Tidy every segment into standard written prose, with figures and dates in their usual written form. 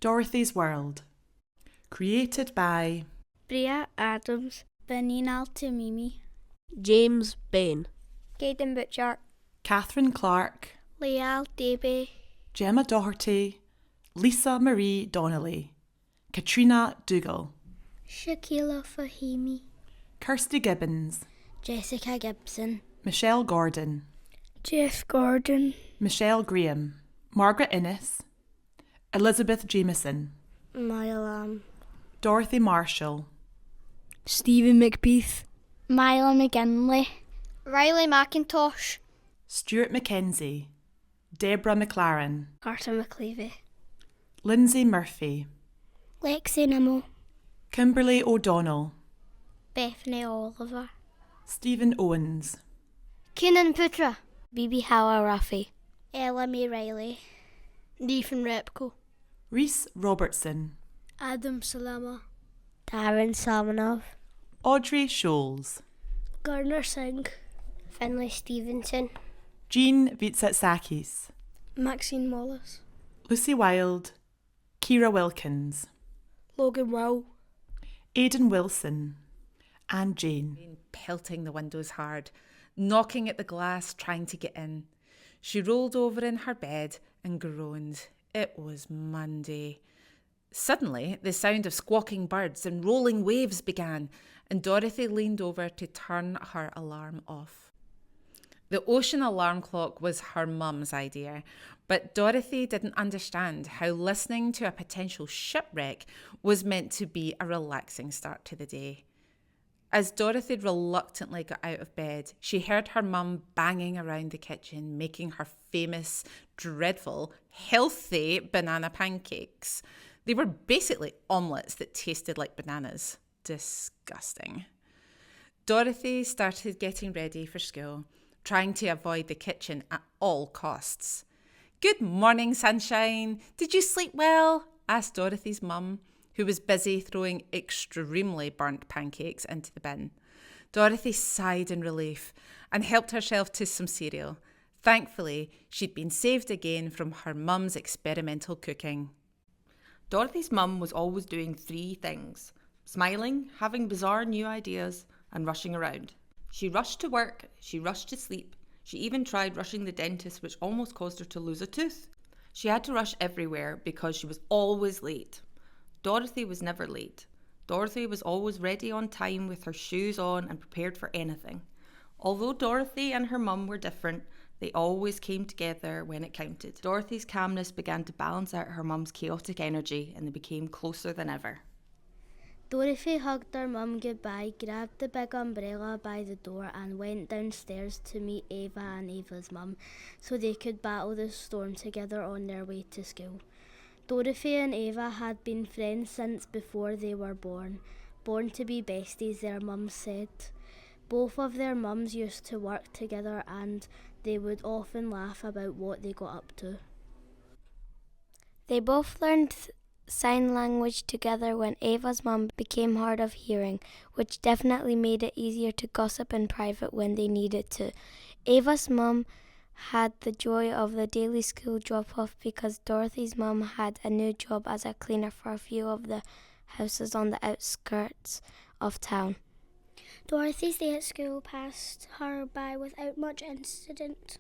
Dorothy's World. Created by Bria Adams, Benin Altamimi, James Bain, Caden Butchart, Catherine Clark, Leal Davey, Gemma Doherty, Lisa Marie Donnelly, Katrina Dougal, Shaquila Fahimi, Kirsty Gibbons, Jessica Gibson, Michelle Gordon, Jeff Gordon, Michelle Graham, Margaret Innes, Elizabeth Jameson, Maya Lamb, Dorothy Marshall, Stephen McBeath, Myla McGinley, Riley McIntosh, Stuart Mackenzie, Deborah McLaren, Carter McLeavy, Lindsay Murphy, Lexi Nimmo, Kimberly O'Donnell, Bethany Oliver, Stephen Owens, Keenan Putra, Bibi Hawa Rafi, Ella May Riley, Nathan Repko, Rhys Robertson, Adam Salama, Darren Salmanov, Audrey Scholes, Gardner Singh, Finlay Stevenson, Jean Vitsatsakis, Maxine Wallace, Lucy Wilde, Kiera Wilkins, Logan Wow, Aidan Wilson, and Jane. Pelting the windows hard, knocking at the glass, trying to get in. She rolled over in her bed and groaned. It was Monday. Suddenly, the sound of squawking birds and rolling waves began, and Dorothy leaned over to turn her alarm off. The ocean alarm clock was her mum's idea, but Dorothy didn't understand how listening to a potential shipwreck was meant to be a relaxing start to the day. As Dorothy reluctantly got out of bed, she heard her mum banging around the kitchen, making her famous, dreadful, healthy banana pancakes. They were basically omelettes that tasted like bananas. Disgusting. Dorothy started getting ready for school, trying to avoid the kitchen at all costs. "Good morning, sunshine. Did you sleep well?" asked Dorothy's mum, who was busy throwing extremely burnt pancakes into the bin. Dorothy sighed in relief and helped herself to some cereal. Thankfully, she'd been saved again from her mum's experimental cooking. Dorothy's mum was always doing three things: smiling, having bizarre new ideas, and rushing around. She rushed to work, she rushed to sleep, she even tried rushing the dentist, which almost caused her to lose a tooth. She had to rush everywhere because she was always late. Dorothy was never late. Dorothy was always ready on time with her shoes on and prepared for anything. Although Dorothy and her mum were different, they always came together when it counted. Dorothy's calmness began to balance out her mum's chaotic energy, and they became closer than ever. Dorothy hugged her mum goodbye, grabbed the big umbrella by the door and went downstairs to meet Ava and Ava's mum so they could battle the storm together on their way to school. Dorothy and Ava had been friends since before they were born to be besties, their mums said. Both of their mums used to work together and they would often laugh about what they got up to. They both learned sign language together when Ava's mum became hard of hearing, which definitely made it easier to gossip in private when they needed to. Ava's mum had the joy of the daily school drop-off because Dorothy's mum had a new job as a cleaner for a few of the houses on the outskirts of town. Dorothy's day at school passed her by without much incident.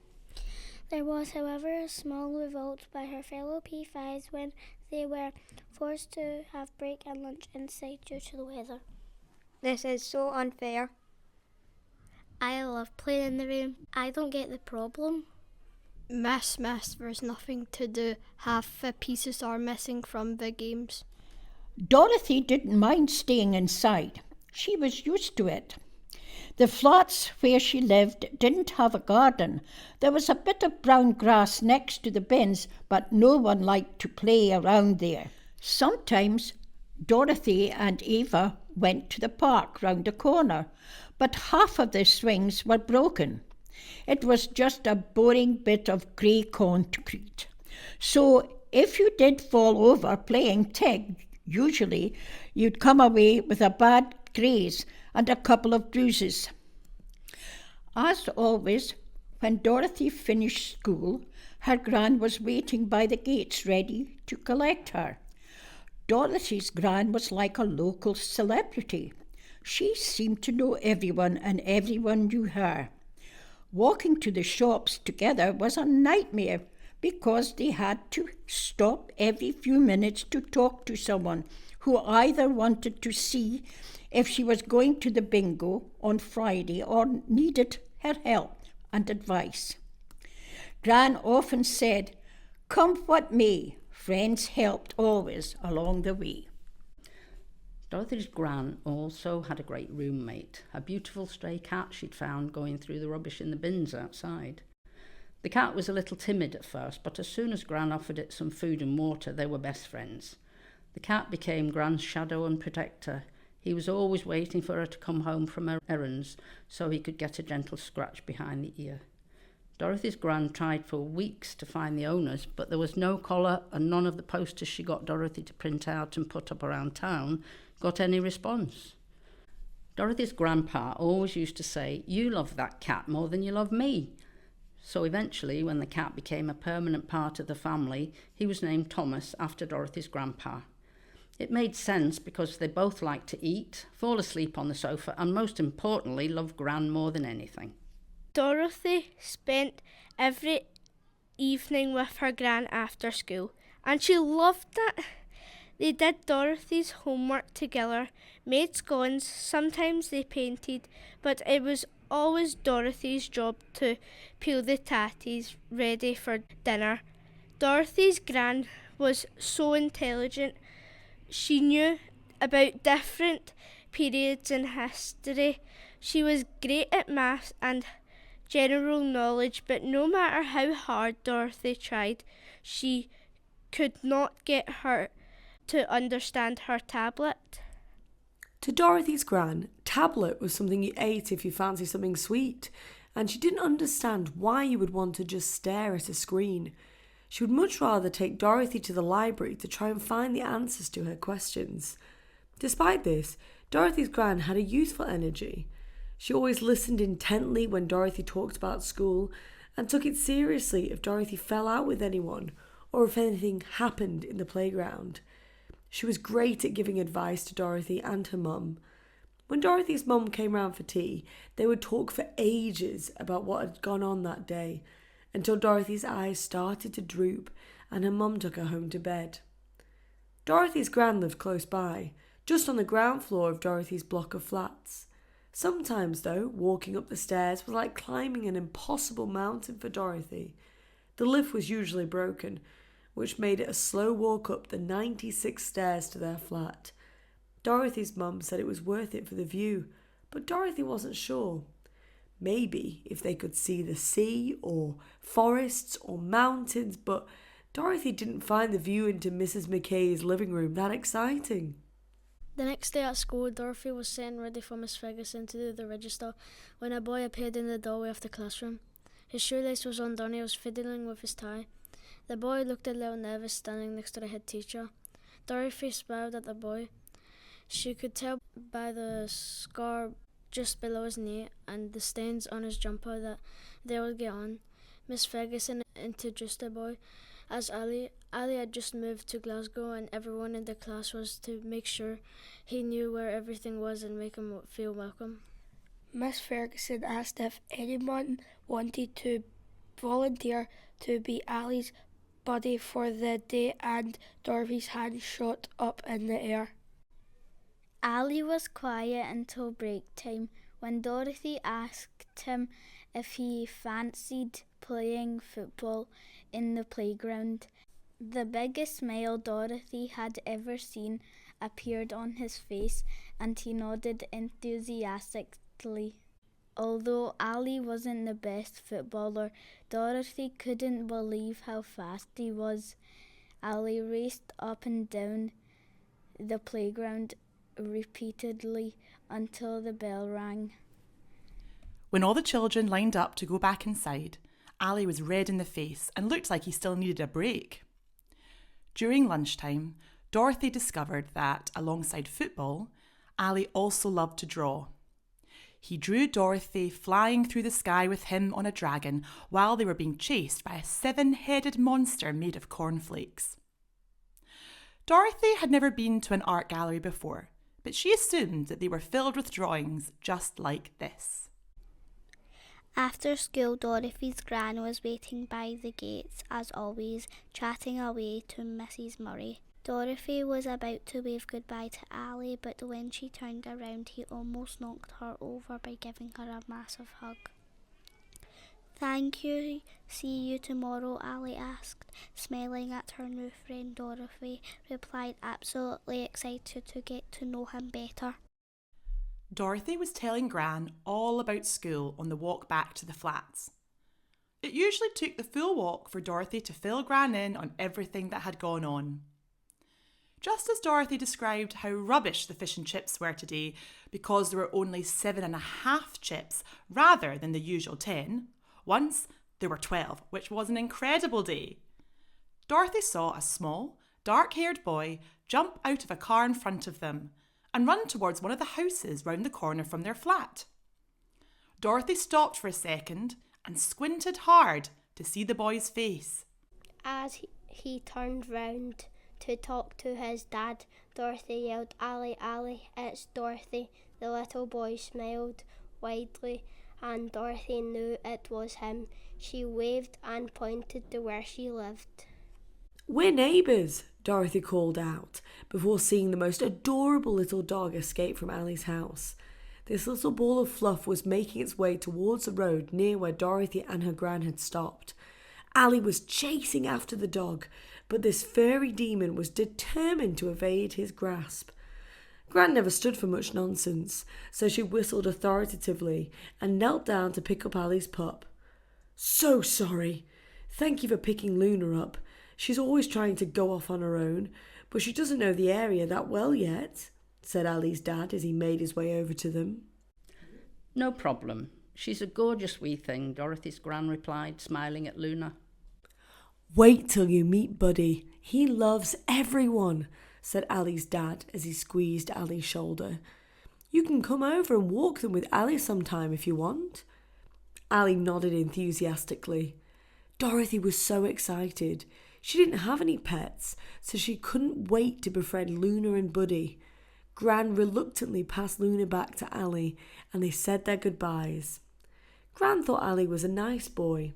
There was, however, a small revolt by her fellow P5s when they were forced to have break and lunch inside due to the weather. This is so unfair. I love playing in the rain. I don't get the problem. Miss, there's nothing to do. Half the pieces are missing from the games. Dorothy didn't mind staying inside. She was used to it. The flats where she lived didn't have a garden. There was a bit of brown grass next to the bins, but no one liked to play around there. Sometimes Dorothy and Ava went to the park round the corner, but half of the swings were broken. It was just a boring bit of grey concrete. So if you did fall over playing tag, usually you'd come away with a bad graze and a couple of bruises. As always, when Dorothy finished school, her gran was waiting by the gates ready to collect her. Dorothy's gran was like a local celebrity. She seemed to know everyone and everyone knew her. Walking to the shops together was a nightmare because they had to stop every few minutes to talk to someone who either wanted to see if she was going to the bingo on Friday or needed her help and advice. Gran often said, "Come what may, friends helped always along the way." Dorothy's gran also had a great roommate, a beautiful stray cat she'd found going through the rubbish in the bins outside. The cat was a little timid at first, but as soon as Gran offered it some food and water, they were best friends. The cat became Gran's shadow and protector. He was always waiting for her to come home from her errands so he could get a gentle scratch behind the ear. Dorothy's gran tried for weeks to find the owners, but there was no collar and none of the posters she got Dorothy to print out and put up around town got any response. Dorothy's grandpa always used to say, "You love that cat more than you love me." So eventually, when the cat became a permanent part of the family, he was named Thomas after Dorothy's grandpa. It made sense because they both liked to eat, fall asleep on the sofa, and most importantly, loved Gran more than anything. Dorothy spent every evening with her gran after school, and she loved it. They did Dorothy's homework together, made scones, sometimes they painted, but it was always Dorothy's job to peel the tatties ready for dinner. Dorothy's gran was so intelligent. She knew about different periods in history. She was great at maths and general knowledge, but no matter how hard Dorothy tried, she could not get her to understand her tablet. To Dorothy's gran, tablet was something you ate if you fancied something sweet, and she didn't understand why you would want to just stare at a screen. She would much rather take Dorothy to the library to try and find the answers to her questions. Despite this, Dorothy's gran had a youthful energy. She always listened intently when Dorothy talked about school and took it seriously if Dorothy fell out with anyone or if anything happened in the playground. She was great at giving advice to Dorothy and her mum. When Dorothy's mum came round for tea, they would talk for ages about what had gone on that day, until Dorothy's eyes started to droop and her mum took her home to bed. Dorothy's gran lived close by, just on the ground floor of Dorothy's block of flats. Sometimes, though, walking up the stairs was like climbing an impossible mountain for Dorothy. The lift was usually broken, which made it a slow walk up the 96 stairs to their flat. Dorothy's mum said it was worth it for the view, but Dorothy wasn't sure. Maybe if they could see the sea or forests or mountains, but Dorothy didn't find the view into Mrs. McKay's living room that exciting. The next day at school, Dorothy was getting ready for Miss Ferguson to do the register when a boy appeared in the doorway of the classroom. His shoelace was undone, he was fiddling with his tie. The boy looked a little nervous standing next to the head teacher. Dorothy smiled at the boy. She could tell by the scar just below his knee and the stains on his jumper that they would get on. Miss Ferguson introduced the boy as Olley. Olley had just moved to Glasgow and everyone in the class was to make sure he knew where everything was and make him feel welcome. Miss Ferguson asked if anyone wanted to volunteer to be Olley's buddy for the day, and Dorothy's hand shot up in the air. Olley was quiet until break time when Dorothy asked him if he fancied playing football in the playground. The biggest smile Dorothy had ever seen appeared on his face, and he nodded enthusiastically. Although Olley wasn't the best footballer, Dorothy couldn't believe how fast he was. Olley raced up and down the playground repeatedly until the bell rang. When all the children lined up to go back inside, Olley was red in the face and looked like he still needed a break. During lunchtime, Dorothy discovered that, alongside football, Olley also loved to draw. He drew Dorothy flying through the sky with him on a dragon while they were being chased by a 7-headed monster made of cornflakes. Dorothy had never been to an art gallery before, but she assumed that they were filled with drawings just like this. After school, Dorothy's gran was waiting by the gates, as always, chatting away to Mrs. Murray. Dorothy was about to wave goodbye to Allie, but when she turned around, he almost knocked her over by giving her a massive hug. "Thank you. See you tomorrow," Allie asked, smiling at her new friend. Dorothy replied, absolutely excited to get to know him better. Dorothy was telling Gran all about school on the walk back to the flats. It usually took the full walk for Dorothy to fill Gran in on everything that had gone on. Just as Dorothy described how rubbish the fish and chips were today because there were only 7.5 chips rather than the usual 10, once there were 12, which was an incredible day. Dorothy saw a small, dark-haired boy jump out of a car in front of them and run towards one of the houses round the corner from their flat. Dorothy stopped for a second and squinted hard to see the boy's face. As he turned round to talk to his dad, Dorothy yelled, "Allie, Allie, it's Dorothy." The little boy smiled widely, and Dorothy knew it was him. She waved and pointed to where she lived. "We're neighbours," Dorothy called out, before seeing the most adorable little dog escape from Allie's house. This little ball of fluff was making its way towards the road near where Dorothy and her gran had stopped. Allie was chasing after the dog, but this furry demon was determined to evade his grasp. Gran never stood for much nonsense, so she whistled authoritatively and knelt down to pick up Allie's pup. "So sorry. Thank you for picking Luna up. She's always trying to go off on her own, but she doesn't know the area that well yet," said Allie's dad as he made his way over to them. "No problem. She's a gorgeous wee thing," Dorothy's gran replied, smiling at Luna. "Wait till you meet Buddy. He loves everyone," said Allie's dad as he squeezed Allie's shoulder. "You can come over and walk them with Allie sometime if you want." Allie nodded enthusiastically. Dorothy was so excited. She didn't have any pets, so she couldn't wait to befriend Luna and Buddy. Gran reluctantly passed Luna back to Allie, and they said their goodbyes. Gran thought Allie was a nice boy.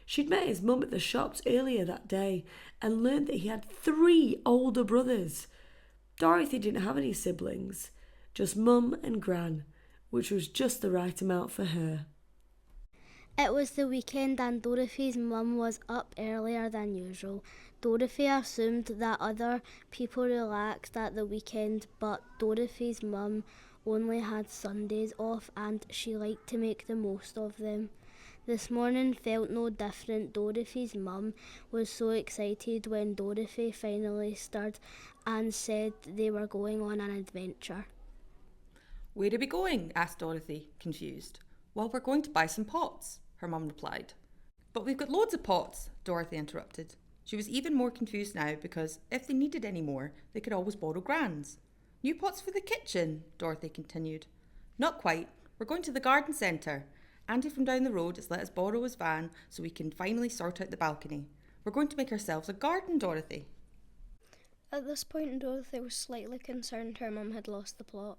She'd met his mum at the shops earlier that day and learned that he had 3 older brothers. Dorothy didn't have any siblings, just Mum and Gran, which was just the right amount for her. It was the weekend and Dorothy's mum was up earlier than usual. Dorothy assumed that other people relaxed at the weekend, but Dorothy's mum only had Sundays off and she liked to make the most of them. This morning felt no different. Dorothy's mum was so excited when Dorothy finally stirred and said they were going on an adventure. "Where are we going?" asked Dorothy, confused. "Well, we're going to buy some pots," her mum replied. "But we've got loads of pots," Dorothy interrupted. She was even more confused now because if they needed any more, they could always borrow Gran's. "New pots for the kitchen," Dorothy continued. "Not quite. We're going to the garden centre. Andy from down the road has let us borrow his van so we can finally sort out the balcony. We're going to make ourselves a garden, Dorothy." At this point, Dorothy was slightly concerned her mum had lost the plot.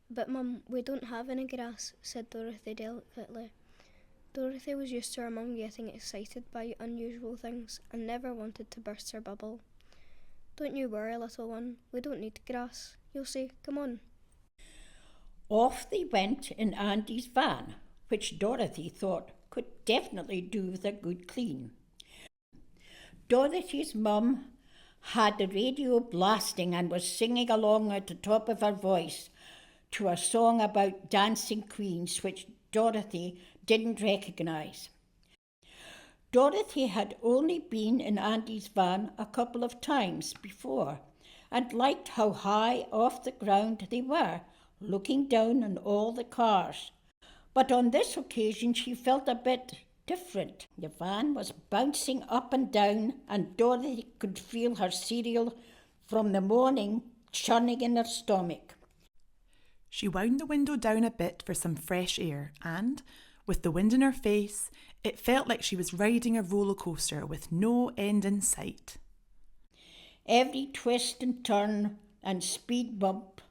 "But Mum, we don't have any grass," said Dorothy delicately. Dorothy was used to her mum getting excited by unusual things and never wanted to burst her bubble. "Don't you worry, little one. We don't need grass. You'll see. Come on." Off they went in Andy's van, which Dorothy thought could definitely do with a good clean. Dorothy's mum had the radio blasting and was singing along at the top of her voice to a song about dancing queens, which Dorothy didn't recognise. Dorothy had only been in Andy's van a couple of times before and liked how high off the ground they were, looking down on all the cars. But on this occasion she felt a bit different. The van was bouncing up and down and Dorothy could feel her cereal from the morning churning in her stomach. She wound the window down a bit for some fresh air and, with the wind in her face, it felt like she was riding a roller coaster with no end in sight. Every twist and turn and speed bump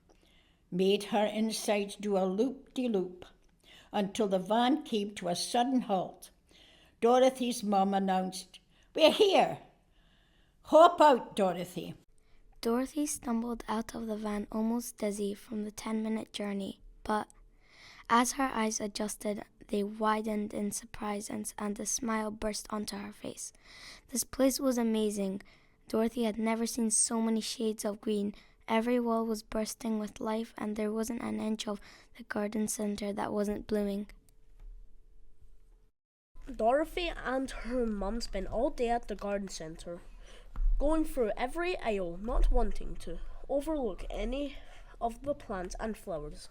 made her insides do a loop-de-loop until the van came to a sudden halt. Dorothy's mum announced, "We're here. Hop out, Dorothy." Dorothy stumbled out of the van almost dizzy from the 10-minute journey, but as her eyes adjusted, they widened in surprise and a smile burst onto her face. This place was amazing. Dorothy had never seen so many shades of green. Every wall was bursting with life, and there wasn't an inch of the garden centre that wasn't blooming. Dorothy and her mum spent all day at the garden centre, going through every aisle, not wanting to overlook any of the plants and flowers.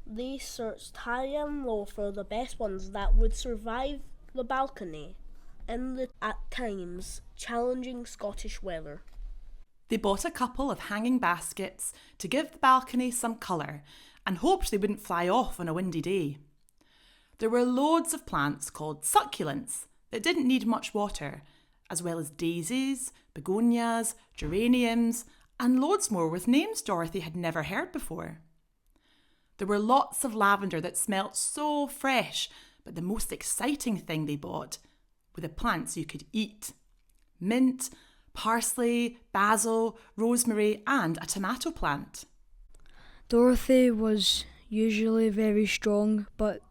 They searched high and low for the best ones that would survive the balcony in the, at times, challenging Scottish weather. They bought a couple of hanging baskets to give the balcony some colour and hoped they wouldn't fly off on a windy day. There were loads of plants called succulents that didn't need much water, as well as daisies, begonias, geraniums, and loads more with names Dorothy had never heard before. There were lots of lavender that smelt so fresh, but the most exciting thing they bought were the plants you could eat. Mint, parsley, basil, rosemary, and a tomato plant. Dorothy was usually very strong, but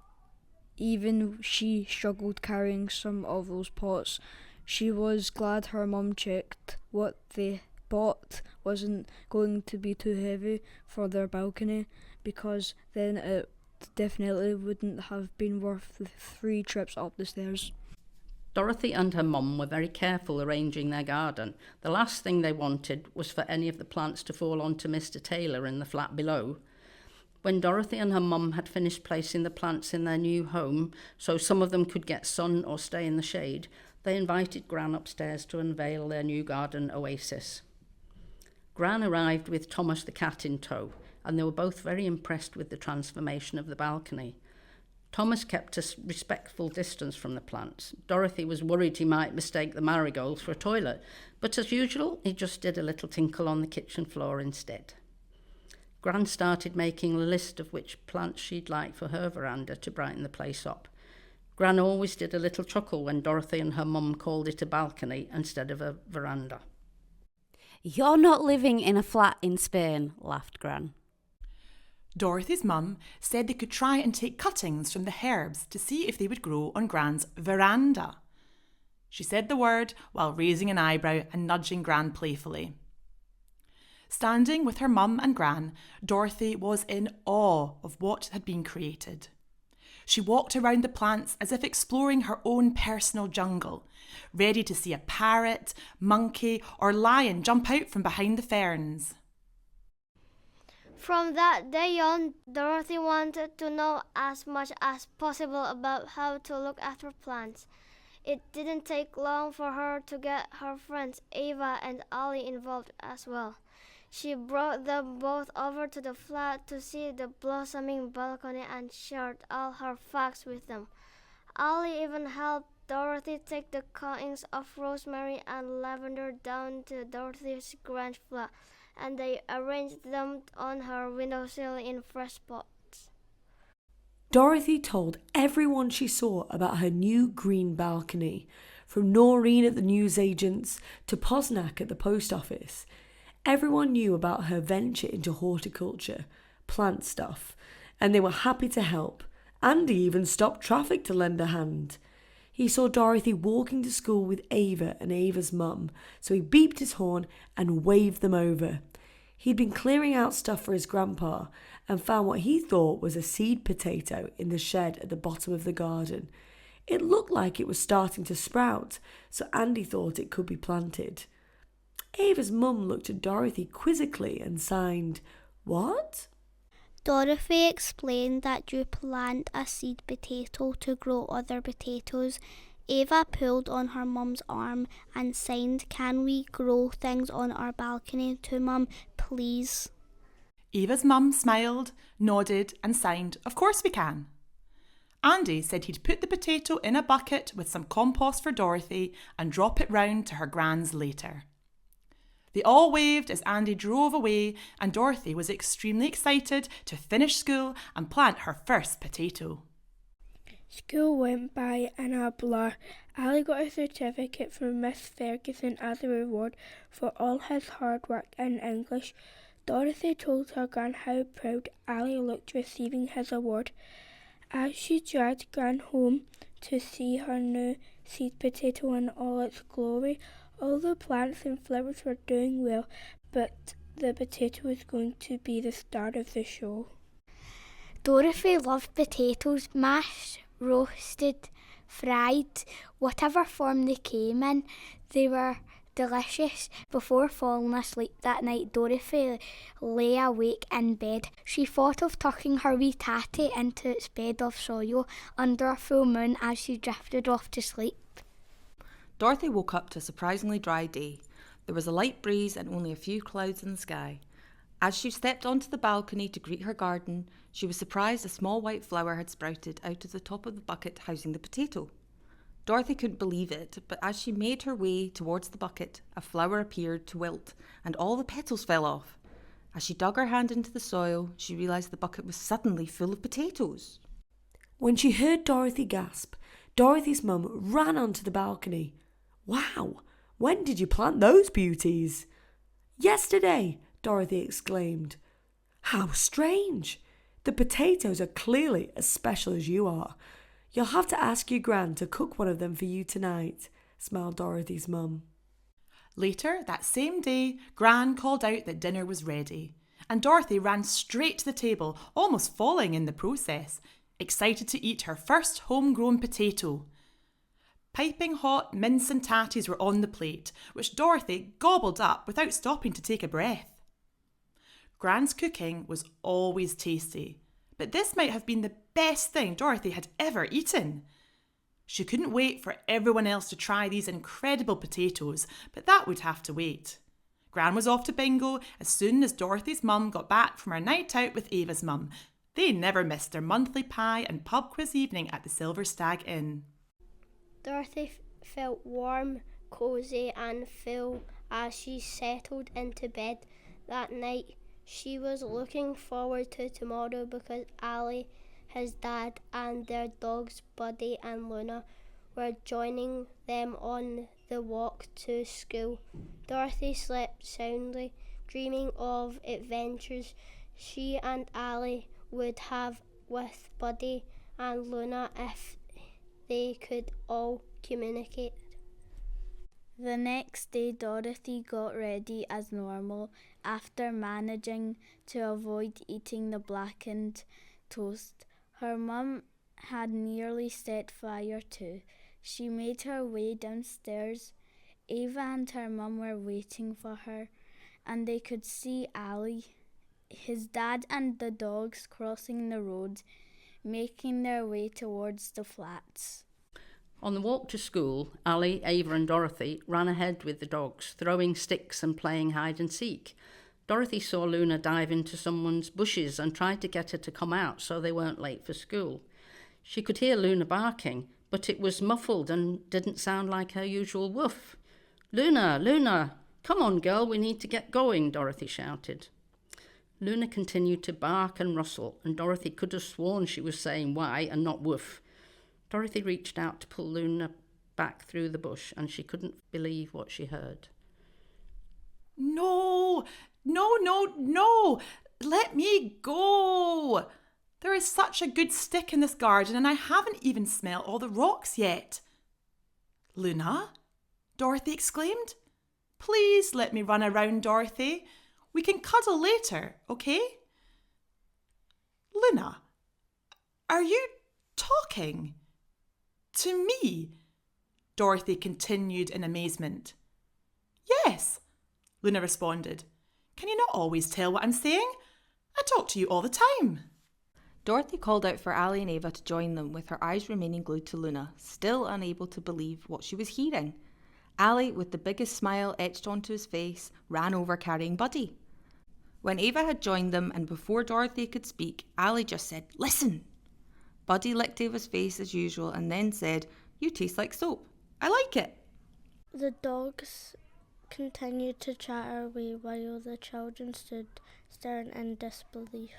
even she struggled carrying some of those pots. She was glad her mum checked what they bought wasn't going to be too heavy for their balcony, because then it definitely wouldn't have been worth the 3 trips up the stairs. Dorothy and her mum were very careful arranging their garden. The last thing they wanted was for any of the plants to fall onto Mr. Taylor in the flat below. When Dorothy and her mum had finished placing the plants in their new home, so some of them could get sun or stay in the shade, they invited Gran upstairs to unveil their new garden oasis. Gran arrived with Thomas the cat in tow, and they were both very impressed with the transformation of the balcony. Thomas kept a respectful distance from the plants. Dorothy was worried he might mistake the marigolds for a toilet, but as usual, he just did a little tinkle on the kitchen floor instead. Gran started making a list of which plants she'd like for her veranda to brighten the place up. Gran always did a little chuckle when Dorothy and her mum called it a balcony instead of a veranda. "You're not living in a flat in Spain," laughed Gran. Dorothy's mum said they could try and take cuttings from the herbs to see if they would grow on Gran's veranda. She said the word while raising an eyebrow and nudging Gran playfully. Standing with her mum and Gran, Dorothy was in awe of what had been created. She walked around the plants as if exploring her own personal jungle, ready to see a parrot, monkey, or lion jump out from behind the ferns. From that day on, Dorothy wanted to know as much as possible about how to look after plants. It didn't take long for her to get her friends Ava and Olley involved as well. She brought them both over to the flat to see the blossoming balcony and shared all her facts with them. Olley even helped Dorothy take the cuttings of rosemary and lavender down to Dorothy's grand flat, and they arranged them on her windowsill in fresh pots. Dorothy told everyone she saw about her new green balcony, from Noreen at the newsagent's to Posnack at the post office. Everyone knew about her venture into horticulture, plant stuff, and they were happy to help. Andy even stopped traffic to lend a hand. He saw Dorothy walking to school with Ava and Ava's mum, so he beeped his horn and waved them over. He'd been clearing out stuff for his grandpa and found what he thought was a seed potato in the shed at the bottom of the garden. It looked like it was starting to sprout, so Andy thought it could be planted. Ava's mum looked at Dorothy quizzically and signed, "What?" Dorothy explained that you plant a seed potato to grow other potatoes. Ava pulled on her mum's arm and signed, "Can we grow things on our balcony too, Mum, please?" Ava's mum smiled, nodded and signed, "Of course we can." Andy said he'd put the potato in a bucket with some compost for Dorothy and drop it round to her Gran's later. They all waved as Andy drove away, and Dorothy was extremely excited to finish school and plant her first potato. School went by in a blur. Allie got a certificate from Miss Ferguson as a reward for all his hard work in English. Dorothy told her Gran how proud Allie looked receiving his award. As she dragged Gran home to see her new seed potato in all its glory, all the plants and flowers were doing well, but the potato was going to be the star of the show. Dorothy loved potatoes, mashed, roasted, fried, whatever form they came in. They were delicious. Before falling asleep that night, Dorothy lay awake in bed. She thought of tucking her wee tatty into its bed of soil under a full moon as she drifted off to sleep. Dorothy woke up to a surprisingly dry day. There was a light breeze and only a few clouds in the sky. As she stepped onto the balcony to greet her garden, she was surprised a small white flower had sprouted out of the top of the bucket housing the potato. Dorothy couldn't believe it, but as she made her way towards the bucket, a flower appeared to wilt, and all the petals fell off. As she dug her hand into the soil, she realised the bucket was suddenly full of potatoes. When she heard Dorothy gasp, Dorothy's mum ran onto the balcony. "Wow, when did you plant those beauties?" "Yesterday," Dorothy exclaimed. "How strange! The potatoes are clearly as special as you are. You'll have to ask your Gran to cook one of them for you tonight," smiled Dorothy's mum. Later that same day, Gran called out that dinner was ready, and Dorothy ran straight to the table, almost falling in the process, excited to eat her first homegrown potato. Piping hot mince and tatties were on the plate, which Dorothy gobbled up without stopping to take a breath. Gran's cooking was always tasty, but this might have been the best thing Dorothy had ever eaten. She couldn't wait for everyone else to try these incredible potatoes, but that would have to wait. Gran was off to bingo as soon as Dorothy's mum got back from her night out with Ava's mum. They never missed their monthly pie and pub quiz evening at the Silver Stag Inn. Dorothy felt warm, cosy and full as she settled into bed that night. She was looking forward to tomorrow because Allie, his dad and their dogs Buddy and Luna were joining them on the walk to school. Dorothy slept soundly, dreaming of adventures she and Allie would have with Buddy and Luna if they could all communicate. The next day, Dorothy got ready as normal after managing to avoid eating the blackened toast. Her mum had nearly set fire too. She made her way downstairs. Ava and her mum were waiting for her, and they could see Allie, his dad and the dogs crossing the road, making their way towards the flats. On the walk to school, Allie, Ava and Dorothy ran ahead with the dogs, throwing sticks and playing hide and seek. Dorothy saw Luna dive into someone's bushes and tried to get her to come out so they weren't late for school. She could hear Luna barking, but it was muffled and didn't sound like her usual woof. "Luna, Luna, come on girl, we need to get going," Dorothy shouted. Luna continued to bark and rustle, and Dorothy could have sworn she was saying why and not woof. Dorothy reached out to pull Luna back through the bush, and she couldn't believe what she heard. No! Let me go! There is such a good stick in this garden and I haven't even smelt all the rocks yet. Luna? Dorothy exclaimed. Please let me run around, Dorothy. We can cuddle later, okay? Luna, are you talking to me? Dorothy continued in amazement. Yes, Luna responded. Can you not always tell what I'm saying? I talk to you all the time. Dorothy called out for Allie and Ava to join them, with her eyes remaining glued to Luna, still unable to believe what she was hearing. Allie, with the biggest smile etched onto his face, ran over carrying Buddy. When Ava had joined them and before Dorothy could speak, Allie just said, "Listen." Buddy licked Ava's face as usual and then said, "You taste like soap. I like it." The dogs continued to chatter away while the children stood staring in disbelief.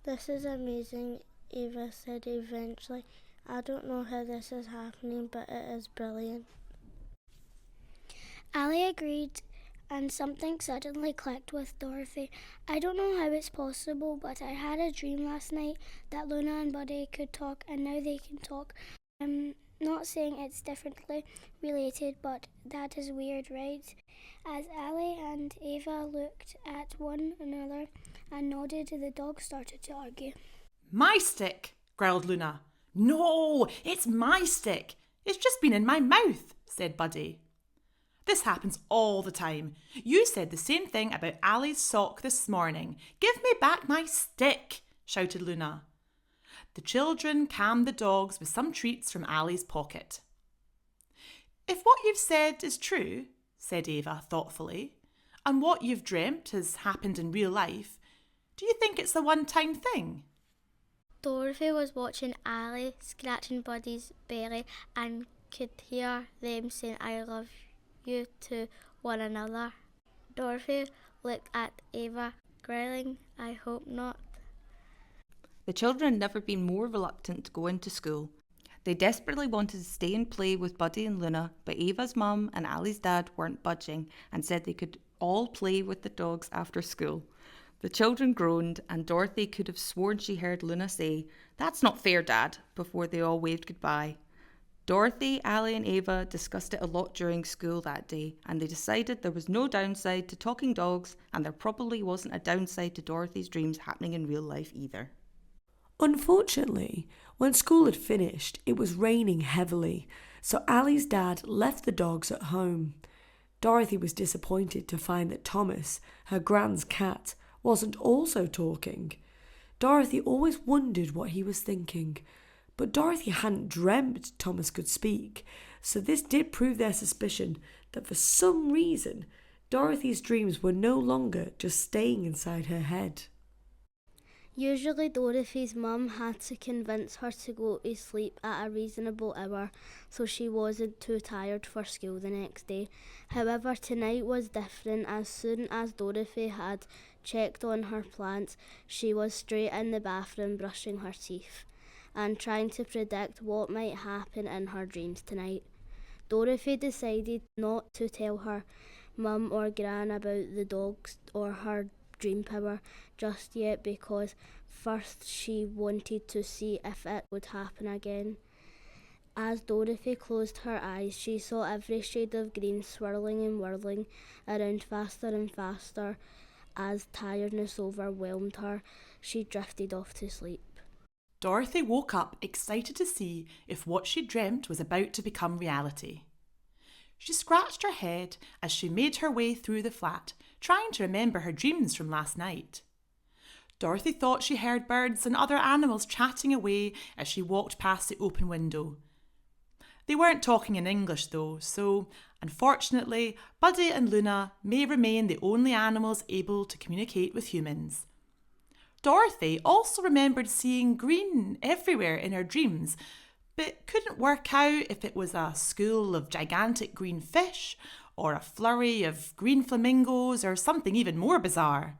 "This is amazing," Ava said eventually. "I don't know how this is happening, but it is brilliant." Olley agreed, and something suddenly clicked with Dorothy. "I don't know how it's possible, but I had a dream last night that Luna and Buddy could talk, and now they can talk. I'm not saying it's differently related, but that is weird, right?" As Olley and Ava looked at one another and nodded, the dogs started to argue. "My stick," growled Luna. "No, it's my stick. It's just been in my mouth," said Buddy. "This happens all the time. You said the same thing about Olley's sock this morning. Give me back my stick," shouted Luna. The children calmed the dogs with some treats from Olley's pocket. "If what you've said is true," said Ava thoughtfully, "and what you've dreamt has happened in real life, do you think it's a one-time thing?" Dorothy was watching Olley scratching Buddy's belly and could hear them saying "I love you" to one another. Dorothy looked at Ava, growling, "I hope not." The children had never been more reluctant to go into school. They desperately wanted to stay and play with Buddy and Luna, but Ava's mum and Olley's dad weren't budging and said they could all play with the dogs after school. The children groaned, and Dorothy could have sworn she heard Luna say, "That's not fair, Dad," before they all waved goodbye. Dorothy, Olley and Ava discussed it a lot during school that day, and they decided there was no downside to talking dogs, and there probably wasn't a downside to Dorothy's dreams happening in real life either. Unfortunately, when school had finished, it was raining heavily, so Olley's dad left the dogs at home. Dorothy was disappointed to find that Thomas, her grand's cat, wasn't also talking. Dorothy always wondered what he was thinking, but Dorothy hadn't dreamt Thomas could speak, so this did prove their suspicion that for some reason Dorothy's dreams were no longer just staying inside her head. Usually Dorothy's mum had to convince her to go to sleep at a reasonable hour so she wasn't too tired for school the next day. However, tonight was different. As soon as Dorothy had checked on her plants, she was straight in the bathroom brushing her teeth and trying to predict what might happen in her dreams tonight. Dorothy decided not to tell her mum or gran about the dogs or her dream power just yet, because first she wanted to see if it would happen again. As Dorothy closed her eyes, she saw every shade of green swirling and whirling around faster and faster. As tiredness overwhelmed her, she drifted off to sleep. Dorothy woke up excited to see if what she dreamt was about to become reality. She scratched her head as she made her way through the flat, trying to remember her dreams from last night. Dorothy thought she heard birds and other animals chatting away as she walked past the open window. They weren't talking in English though, so unfortunately, Buddy and Luna may remain the only animals able to communicate with humans. Dorothy also remembered seeing green everywhere in her dreams, but couldn't work out if it was a school of gigantic green fish or a flurry of green flamingos or something even more bizarre.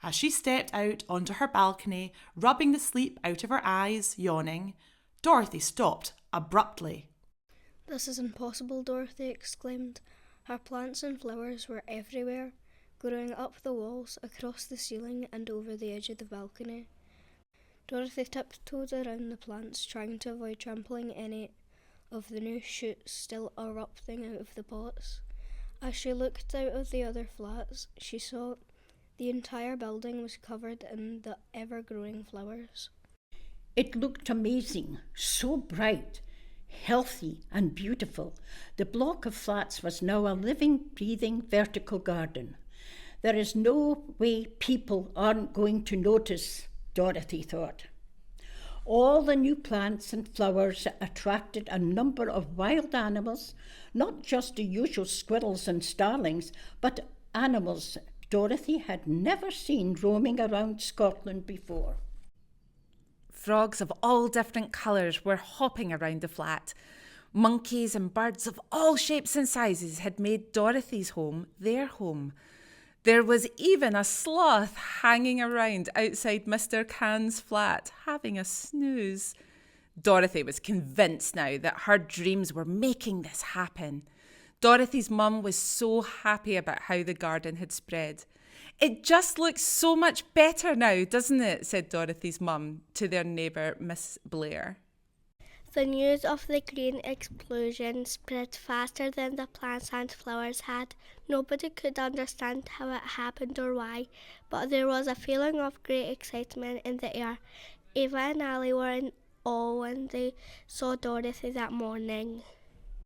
As she stepped out onto her balcony, rubbing the sleep out of her eyes, yawning, Dorothy stopped abruptly. "This is impossible," Dorothy exclaimed. Her plants and flowers were everywhere, growing up the walls, across the ceiling and over the edge of the balcony. Dorothy tiptoed around the plants, trying to avoid trampling any of the new shoots still erupting out of the pots. As she looked out of the other flats, she saw the entire building was covered in the ever-growing flowers. It looked amazing, so bright, healthy and beautiful. The block of flats was now a living, breathing, vertical garden. There is no way people aren't going to notice, Dorothy thought. All the new plants and flowers attracted a number of wild animals, not just the usual squirrels and starlings, but animals Dorothy had never seen roaming around Scotland before. Frogs of all different colours were hopping around the flat. Monkeys and birds of all shapes and sizes had made Dorothy's home their home. There was even a sloth hanging around outside Mr. Can's flat, having a snooze. Dorothy was convinced now that her dreams were making this happen. Dorothy's mum was so happy about how the garden had spread. "It just looks so much better now, doesn't it?" said Dorothy's mum to their neighbour, Miss Blair. The news of the green explosion spread faster than the plants and flowers had. Nobody could understand how it happened or why, but there was a feeling of great excitement in the air. Ava and Allie were in awe when they saw Dorothy that morning.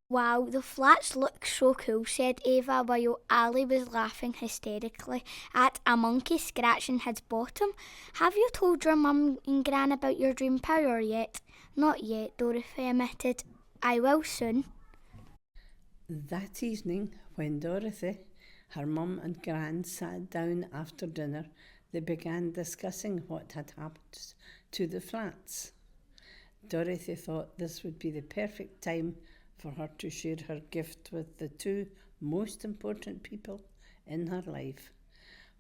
Wow, the flats look so cool, said Ava, while Allie was laughing hysterically at a monkey scratching his bottom. Have you told your mum and Gran about your dream power yet? Not yet, Dorothy admitted. I will soon. That evening, when Dorothy, her mum and Gran sat down after dinner, they began discussing what had happened to the flats. Dorothy thought this would be the perfect time for her to share her gift with the two most important people in her life.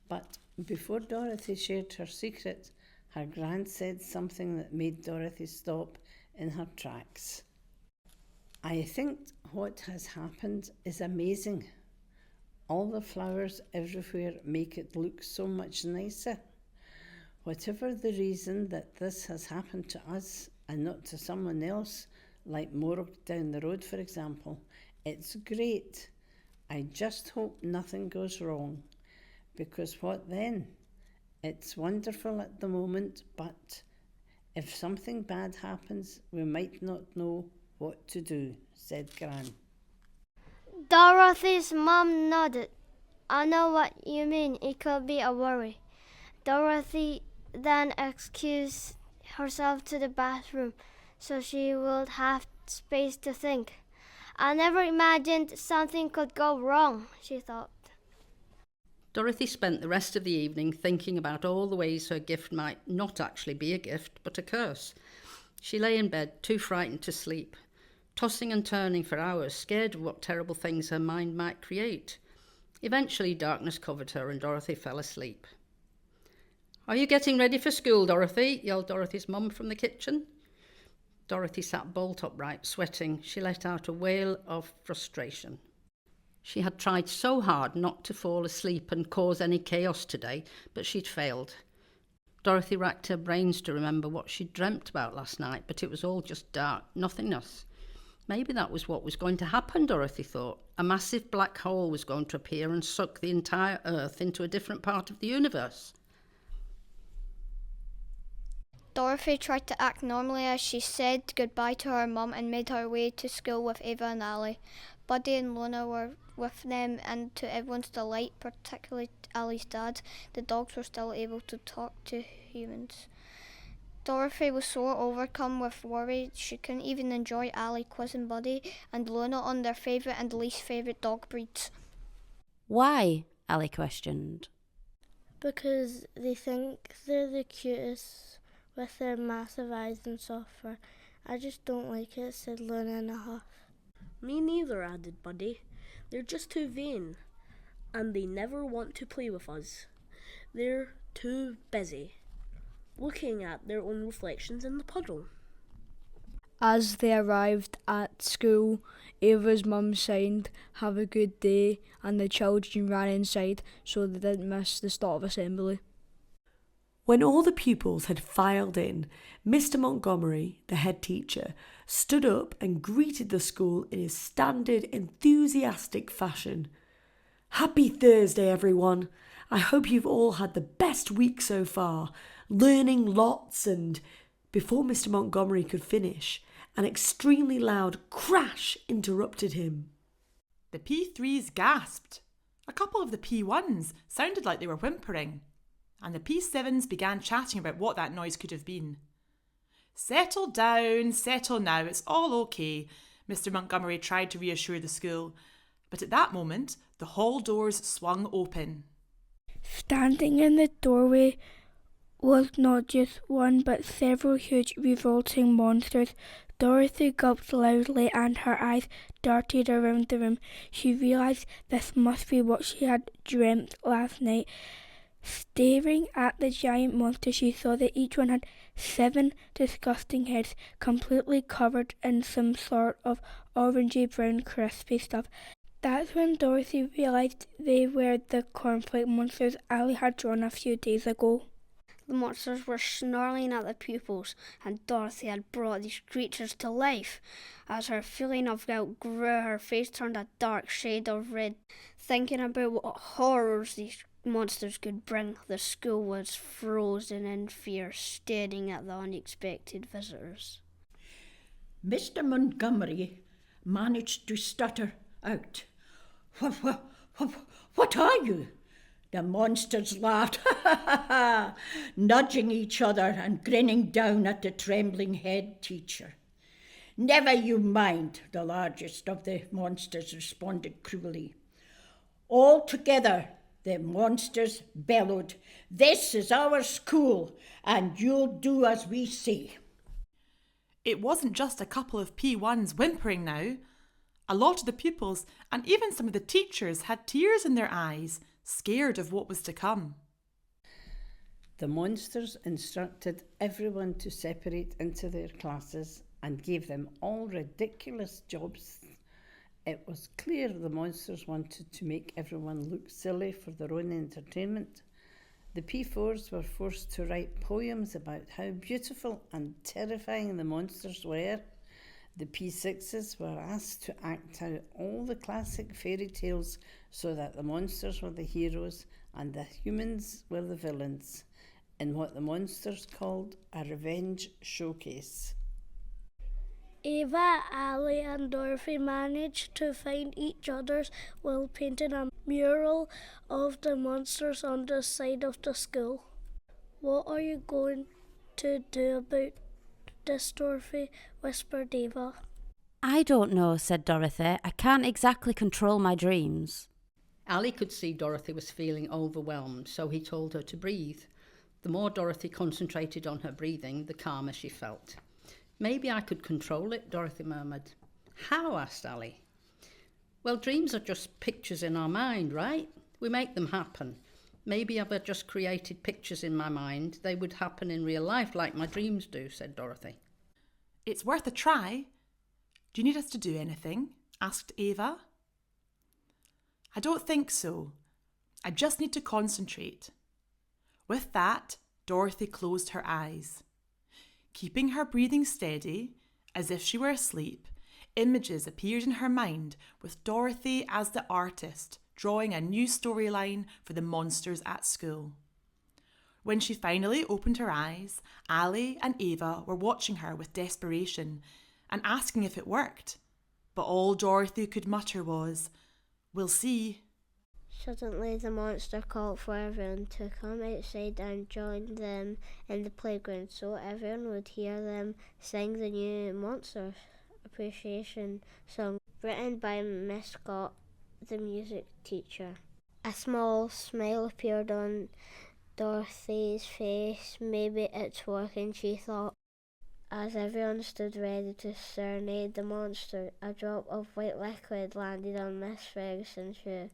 But before Dorothy shared her secret, her Gran said something that made Dorothy stop in her tracks. "I think what has happened is amazing. All the flowers everywhere make it look so much nicer. Whatever the reason that this has happened to us and not to someone else, like Morag down the road, for example, it's great. I just hope nothing goes wrong, because what then? It's wonderful at the moment, but if something bad happens, we might not know what to do," said Gran. Dorothy's mum nodded. "I know what you mean. It could be a worry." Dorothy then excused herself to the bathroom so she would have space to think. "I never imagined something could go wrong," she thought. Dorothy spent the rest of the evening thinking about all the ways her gift might not actually be a gift, but a curse. She lay in bed, too frightened to sleep, tossing and turning for hours, scared of what terrible things her mind might create. Eventually, darkness covered her and Dorothy fell asleep. "Are you getting ready for school, Dorothy?" yelled Dorothy's mum from the kitchen. Dorothy sat bolt upright, sweating. She let out a wail of frustration. She had tried so hard not to fall asleep and cause any chaos today, but she'd failed. Dorothy racked her brains to remember what she'd dreamt about last night, but it was all just dark, nothingness. Maybe that was what was going to happen, Dorothy thought. A massive black hole was going to appear and suck the entire Earth into a different part of the universe. Dorothy tried to act normally as she said goodbye to her mum and made her way to school with Ava and Allie. Buddy and Lona were with them, and to everyone's delight, particularly Allie's dad, the dogs were still able to talk to humans. Dorothy was so overcome with worry she couldn't even enjoy Allie quizzing Buddy and Lona on their favourite and least favourite dog breeds. "Why?" Allie questioned. "Because they think they're the cutest with their massive eyes and soft fur. I just don't like it," said Luna in a huff. "Me neither," added Buddy. "They're just too vain, and they never want to play with us. They're too busy looking at their own reflections in the puddle." As they arrived at school, Ava's mum signed, "Have a good day," and the children ran inside so they didn't miss the start of assembly. When all the pupils had filed in, Mr. Montgomery, the head teacher, stood up and greeted the school in his standard enthusiastic fashion. "Happy Thursday, everyone. I hope you've all had the best week so far, learning lots," and before Mr. Montgomery could finish, an extremely loud crash interrupted him. The P3s gasped. A couple of the P1s sounded like they were whimpering, and the P7s began chatting about what that noise could have been. Settle down, settle now, it's all okay," Mr. Montgomery tried to reassure the school, but at that moment the hall doors swung open. Standing in the doorway was not just one but several huge revolting monsters Dorothy gulped loudly and her eyes darted around the room. She realised this must be what she had dreamt last night. Staring at the giant monster, she saw that each one had 7 disgusting heads, completely covered in some sort of orangey brown crispy stuff. That's when Dorothy realised they were the cornflake monsters Aileen had drawn a few days ago. The monsters were snarling at the pupils, and Dorothy had brought these creatures to life. As her feeling of guilt grew, her face turned a dark shade of red. Thinking about what horrors these monsters could bring, the school was frozen in fear, staring at the unexpected visitors. Mr. Montgomery managed to stutter out, What are you? The monsters laughed, nudging each other and grinning down at the trembling head teacher. Never you mind, the largest of the monsters responded cruelly. All together, the monsters bellowed, This is our school, and you'll do as we say. It wasn't just a couple of P1s whimpering now. A lot of the pupils and even some of the teachers had tears in their eyes, scared of what was to come. The monsters instructed everyone to separate into their classes and gave them all ridiculous jobs. It was clear the monsters wanted to make everyone look silly for their own entertainment. The P4s were forced to write poems about how beautiful and terrifying the monsters were. The P6s were asked to act out all the classic fairy tales so that the monsters were the heroes and the humans were the villains, in what the monsters called a revenge showcase. Ava, Allie and Dorothy managed to find each other's while painting a mural of the monsters on the side of the school. What are you going to do about this, Dorothy? Whispered Ava. I don't know, said Dorothy. I can't exactly control my dreams. Allie could see Dorothy was feeling overwhelmed, so he told her to breathe. The more Dorothy concentrated on her breathing, the calmer she felt. Maybe I could control it, Dorothy murmured. How? Asked Allie. Well, dreams are just pictures in our mind, right? We make them happen. Maybe if I just created pictures in my mind, they would happen in real life like my dreams do, said Dorothy. It's worth a try. Do you need us to do anything? Asked Ava. I don't think so. I just need to concentrate. With that, Dorothy closed her eyes. Keeping her breathing steady, as if she were asleep, images appeared in her mind with Dorothy as the artist, drawing a new storyline for the monsters at school. When she finally opened her eyes, Allie and Ava were watching her with desperation and asking if it worked. But all Dorothy could mutter was, "We'll see." Suddenly the monster called for everyone to come outside and join them in the playground so everyone would hear them sing the new Monster Appreciation song written by Miss Scott, the music teacher. A small smile appeared on Dorothy's face. Maybe it's working, she thought. As everyone stood ready to serenade the monster, a drop of white liquid landed on Miss Ferguson's shoe.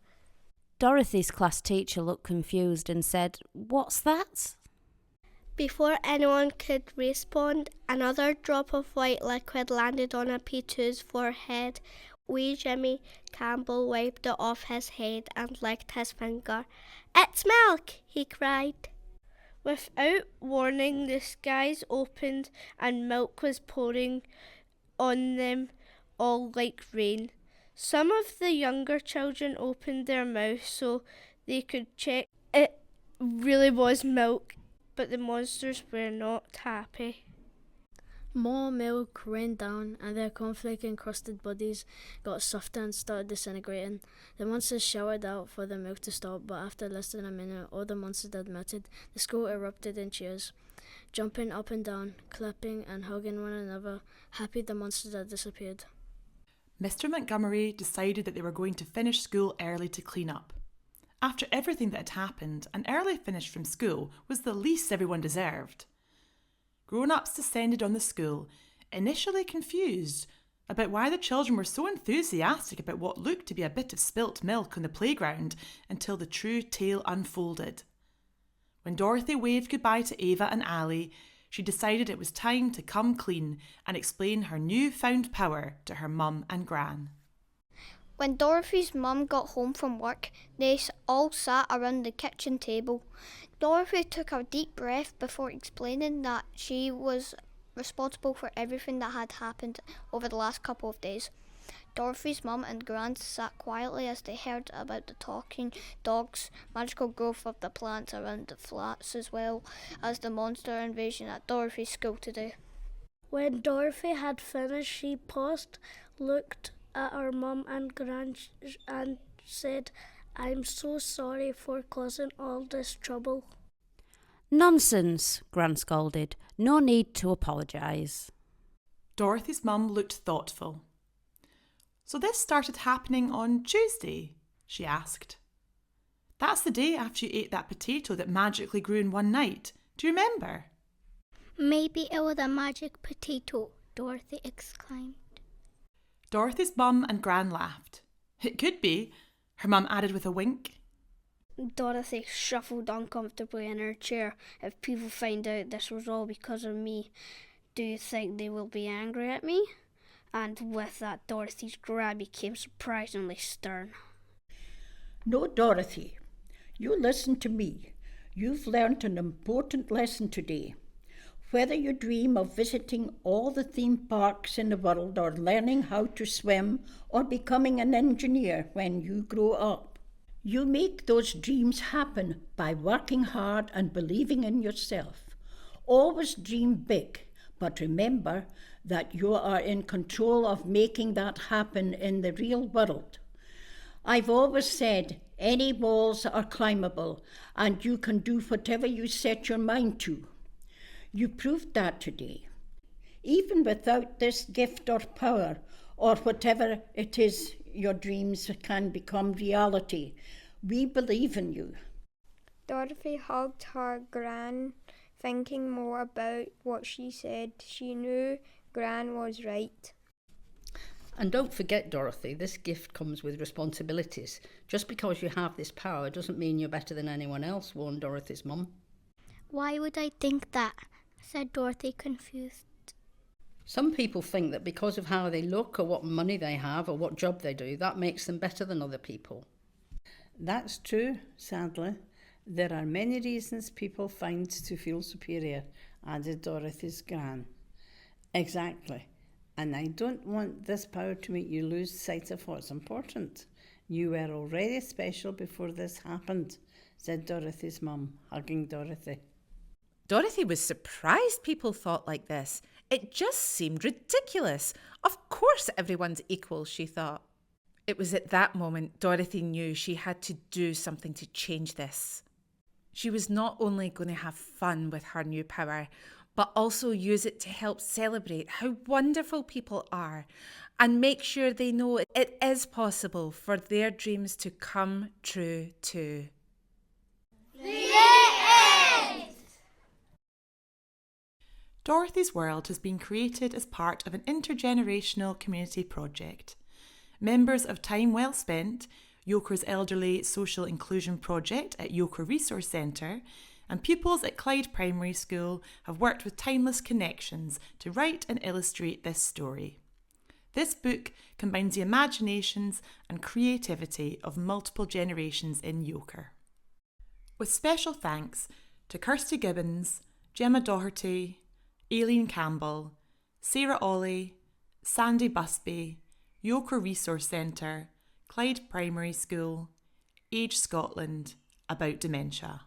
Dorothy's class teacher looked confused and said, "What's that?" Before anyone could respond, another drop of white liquid landed on a P2's forehead. Wee Jimmy Campbell wiped it off his head and licked his finger. "It's milk!" he cried. Without warning, the skies opened and milk was pouring on them all like rain. Some of the younger children opened their mouths so they could check it really was milk, but the monsters were not happy. More milk rained down and their cornflake-encrusted bodies got softer and started disintegrating. The monsters shouted out for the milk to stop, but after less than a minute, all the monsters had melted. The school erupted in cheers, jumping up and down, clapping and hugging one another, happy the monsters had disappeared. Mr. Montgomery decided that they were going to finish school early to clean up. After everything that had happened, an early finish from school was the least everyone deserved. Grown-ups descended on the school, initially confused about why the children were so enthusiastic about what looked to be a bit of spilt milk on the playground until the true tale unfolded. When Dorothy waved goodbye to Ava and Aileen, she decided it was time to come clean and explain her newfound power to her mum and Gran. When Dorothy's mum got home from work, they all sat around the kitchen table. Dorothy took a deep breath before explaining that she was responsible for everything that had happened over the last couple of days. Dorothy's mum and Gran sat quietly as they heard about the talking dogs, magical growth of the plants around the flats, as well as the monster invasion at Dorothy's school today. When Dorothy had finished, she paused, looked at her mum and Gran and said, "I'm so sorry for causing all this trouble." "Nonsense," Gran scolded. "No need to apologise." Dorothy's mum looked thoughtful. "So this started happening on Tuesday?" she asked. "That's the day after you ate that potato that magically grew in one night. Do you remember?" Maybe it was a magic potato, Dorothy exclaimed. Dorothy's mum and Gran laughed. "It could be," her mum added with a wink. Dorothy shuffled uncomfortably in her chair. "If people find out this was all because of me, do you think they will be angry at me?" And with that, Dorothy's grab became surprisingly stern. No, Dorothy, you listen to me. You've learnt an important lesson today. Whether you dream of visiting all the theme parks in the world or learning how to swim or becoming an engineer when you grow up, you make those dreams happen by working hard and believing in yourself. Always dream big, but remember that you are in control of making that happen in the real world. I've always said any walls are climbable and you can do whatever you set your mind to. You proved that today. Even without this gift or power, or whatever it is your dreams can become reality, we believe in you. Dorothy hugged her Gran, thinking more about what she said. She knew Gran was right. And don't forget, Dorothy, this gift comes with responsibilities. Just because you have this power doesn't mean you're better than anyone else, warned Dorothy's mum. Why would I think that? Said Dorothy, confused. Some people think that because of how they look or what money they have or what job they do, that makes them better than other people. That's true, sadly. There are many reasons people find to feel superior, added Dorothy's Gran. Exactly. And I don't want this power to make you lose sight of what's important. You were already special before this happened, said Dorothy's mum, hugging Dorothy. Dorothy was surprised people thought like this. It just seemed ridiculous. Of course everyone's equal, she thought. It was at that moment Dorothy knew she had to do something to change this. She was not only going to have fun with her new power, but also use it to help celebrate how wonderful people are and make sure they know it is possible for their dreams to come true too. Dorothy's World has been created as part of an intergenerational community project. Members of Time Well Spent, Yoker's Elderly Social Inclusion Project at Yoker Resource Centre, and pupils at Clyde Primary School have worked with Timeless Connections to write and illustrate this story. This book combines the imaginations and creativity of multiple generations in Yoker. With special thanks to Kirsty Gibbons, Gemma Doherty, Aileen Campbell, Sarah Olley, Sandy Busby, Yoker Resource Centre, Clyde Primary School, Age Scotland, about dementia.